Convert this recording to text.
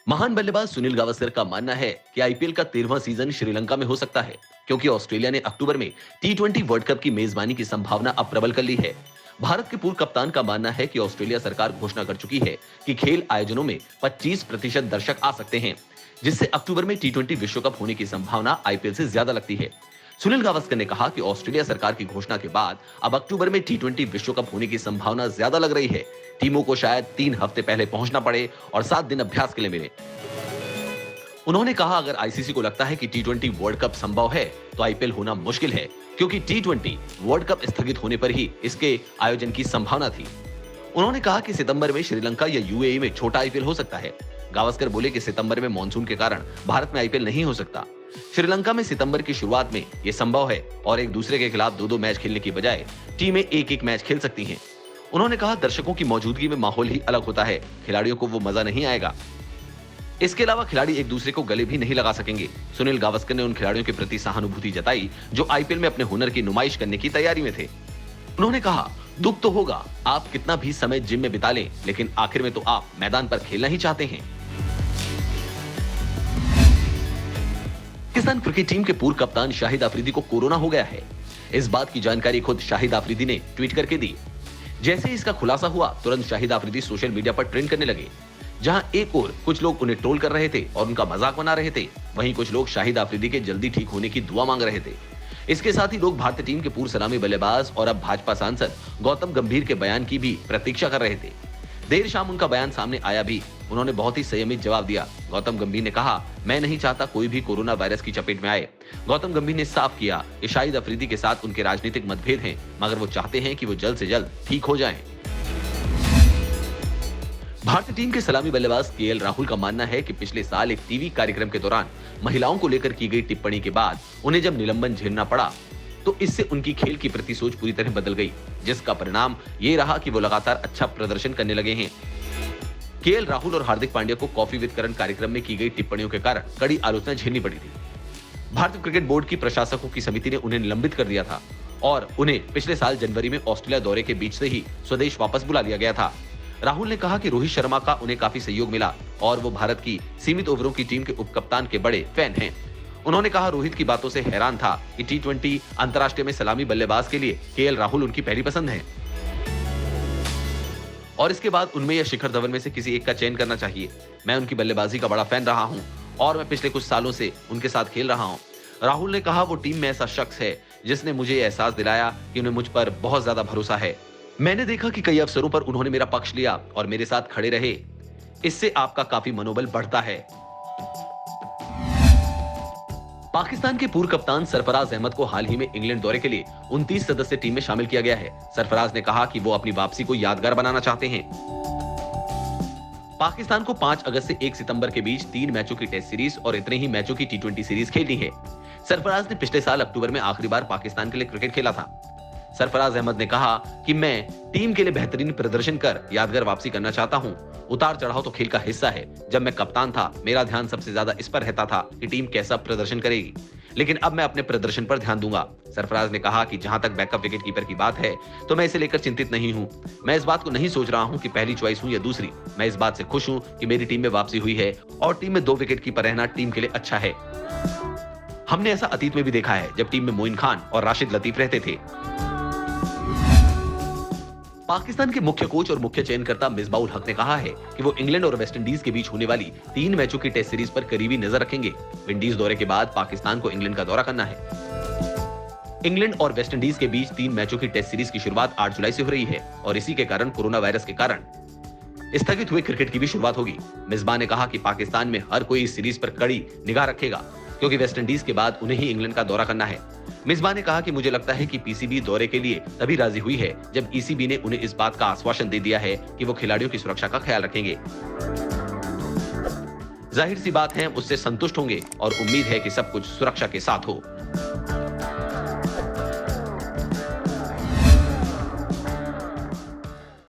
महान बल्लेबाज सुनील गावस्कर का मानना है कि आईपीएल का 13वां सीजन श्रीलंका में हो सकता है, क्योंकि ऑस्ट्रेलिया ने अक्टूबर में टी20 वर्ल्ड कप की मेजबानी की संभावना अब प्रबल कर ली है। भारत के पूर्व कप्तान का मानना है कि ऑस्ट्रेलिया सरकार घोषणा कर चुकी है कि खेल आयोजनों में 25% दर्शक आ सकते हैं, जिससे अक्टूबर में टी20 विश्व कप होने की संभावना आईपीएल से ज्यादा लगती है। सुनील गावस्कर ने कहा कि ऑस्ट्रेलिया सरकार की घोषणा के बाद अब अक्टूबर में टी20 विश्व कप होने की संभावना ज्यादा लग रही है। टीमों को शायद 3 हफ्ते पहले पहुंचना पड़े और 7 दिन अभ्यास के लिए मिले। उन्होंने कहा, अगर आईसीसी को लगता है कि टी20 वर्ल्ड कप संभव है तो आईपीएल होना मुश्किल है, क्योंकि टी20 वर्ल्ड कप स्थगित होने पर ही इसके आयोजन की संभावना थी। उन्होंने कहा कि सितंबर में श्रीलंका या यूएई में छोटा आईपीएल हो सकता है। गावस्कर बोले कि सितंबर में मानसून के कारण भारत में आईपीएल नहीं हो सकता। श्रीलंका में सितंबर की शुरुआत में यह संभव है और एक दूसरे के खिलाफ 2-2 मैच खेलने की बजाय टीमें एक-एक मैच खेल सकती हैं। उन्होंने कहा, दर्शकों की मौजूदगी में माहौल ही अलग होता है, खिलाड़ियों को वो मजा नहीं आएगा। इसके अलावा खिलाड़ी एक दूसरे को गले भी नहीं लगा सकेंगे। सुनील गावस्कर ने उन खिलाड़ियों के प्रति सहानुभूति जताई जो आईपीएल में अपने हुनर की नुमाइश करने की तैयारी में थे। उन्होंने कहा, दुख तो होगा, आप कितना भी समय जिम में बिता लें, लेकिन आखिर में तो आप मैदान पर खेलना ही चाहते हैं। पाकिस्तान क्रिकेट टीम के पूर्व कप्तान शाहिद अफरीदी को कोरोना हो गया है। इस बात की जानकारी खुद शाहिद अफरीदी ने ट्वीट करके दी। जैसे ही इसका खुलासा हुआ, तुरंत शाहिद अफरीदी सोशल मीडिया पर ट्रेंड करने लगे। जहां एक ओर कुछ लोग उन्हें ट्रोल कर रहे थे और उनका मजाक बना रहे थे, वहीं कुछ लोग शाहिद अफरीदी के जल्दी ठीक होने की दुआ मांग रहे थे। इसके साथ ही लोग भारतीय टीम के पूर्व सलामी बल्लेबाज और अब भाजपा सांसद गौतम गंभीर के बयान की भी प्रतीक्षा कर रहे थे। देर शाम उनका बयान सामने आया भी। उन्होंने बहुत ही संयमित जवाब दिया। गौतम गंभीर ने कहा, मैं नहीं चाहता कोई भी कोरोना वायरस की चपेट में आए। गौतम गंभीर ने साफ किया कि शाहिद अफरीदी के साथ उनके राजनीतिक मतभेद हैं, मगर वो चाहते हैं कि वो जल्द से जल्द ठीक हो जाएं। भारतीय टीम के सलामी बल्लेबाज केएल राहुल का मानना है कि पिछले साल एक टीवी कार्यक्रम के दौरान महिलाओं को लेकर की गई टिप्पणी के बाद उन्हें जब निलंबन झेलना पड़ा, तो इससे उनकी खेल की प्रति सोच पूरी तरह बदल गई, जिसका परिणाम ये रहा कि वो लगातार अच्छा प्रदर्शन करने लगे हैं। केएल राहुल और हार्दिक पांड्या को कॉफी विद करण कार्यक्रम में की गई टिप्पणियों के कारण कड़ी आलोचना झेलनी पड़ी थी। भारतीय क्रिकेट बोर्ड की प्रशासकों की समिति ने उन्हें निलंबित कर दिया था और उन्हें पिछले साल जनवरी में ऑस्ट्रेलिया दौरे के बीच से ही स्वदेश वापस बुला लिया गया था। राहुल ने कहा कि रोहित शर्मा का उन्हें काफी सहयोग मिला और वो भारत की सीमित ओवरों की टीम के उपकप्तान के बड़े फैन हैं। उन्होंने कहा, रोहित की बातों से हैरान था कि टी20 अंतर्राष्ट्रीय में सलामी बल्लेबाज के लिए केएल राहुल उनकी पहली पसंद है और इसके बाद उनमें या शिखर धवन में से किसी एक का चयन करना चाहिए। मैं उनकी बल्लेबाजी का बड़ा फैन रहा हूं और मैं पिछले कुछ सालों से उनके साथ खेल रहा हूं। राहुल ने कहा, वो टीम में ऐसा शख्स है जिसने मुझे एहसास दिलाया कि उन्हें मुझ पर बहुत ज्यादा भरोसा है। मैंने देखा कि कई अवसरों पर उन्होंने मेरा पक्ष लिया और मेरे साथ खड़े रहे। इससे आपका काफी मनोबल बढ़ता है। पाकिस्तान के पूर्व कप्तान सरफराज अहमद को हाल ही में इंग्लैंड दौरे के लिए 29 सदस्य टीम में शामिल किया गया है। सरफराज ने कहा कि वो अपनी वापसी को यादगार बनाना चाहते हैं। पाकिस्तान को 5 अगस्त से 1 सितंबर के बीच 3 मैचों की टेस्ट सीरीज और इतने ही मैचों की टी20 सीरीज खेलनी है। सरफराज ने पिछले साल अक्टूबर में आखिरी बार पाकिस्तान के लिए क्रिकेट खेला था। सरफराज अहमद ने कहा कि मैं टीम के लिए बेहतरीन प्रदर्शन कर यादगार वापसी करना चाहता हूं। उतार चढ़ाव तो खेल का हिस्सा है। जब मैं कप्तान था, मेरा ध्यान सबसे ज्यादा इस पर रहता था कि टीम कैसा प्रदर्शन करेगी, लेकिन अब मैं अपने प्रदर्शन पर ध्यान दूंगा। सरफराज ने कहा कि जहां तक बैकअप विकेट कीपर की बात है, तो मैं इसे लेकर चिंतित नहीं हूं। मैं इस बात को नहीं सोच रहा हूं कि पहली चॉइस हूं या दूसरी। मैं इस बात से खुश हूं कि मेरी टीम में वापसी हुई है और टीम में 2 विकेट कीपर रहना टीम के लिए अच्छा है। हमने ऐसा अतीत में भी देखा है जब टीम में मोइन खान और राशिद लतीफ रहते थे। पाकिस्तान के मुख्य कोच और मुख्य चयनकर्ता मिसबाह उल हक ने कहा है कि वो इंग्लैंड और वेस्टइंडीज के बीच होने वाली 3 मैचों की टेस्ट सीरीज पर करीबी नजर रखेंगे। विंडीज दौरे के बाद पाकिस्तान को इंग्लैंड का दौरा करना है। इंग्लैंड और वेस्टइंडीज के बीच 3 मैचों की टेस्ट सीरीज की शुरुआत 8 जुलाई से हो रही है और इसी के कारण कोरोना वायरस के कारण स्थगित हुए क्रिकेट की भी शुरुआत होगी। मिसबाह ने कहा कि पाकिस्तान में हर कोई इस सीरीज पर कड़ी निगाह रखेगा, क्योंकि वेस्टइंडीज के बाद उन्हें ही इंग्लैंड का दौरा करना है। मिसबाह ने कहा कि मुझे लगता है कि पीसीबी दौरे के लिए तभी राजी हुई है जब ईसीबी ने उन्हें इस बात का आश्वासन दे दिया है कि वो खिलाड़ियों की सुरक्षा का ख्याल रखेंगे। जाहिर सी बात है, उससे संतुष्ट होंगे और उम्मीद है कि सब कुछ सुरक्षा के साथ हो।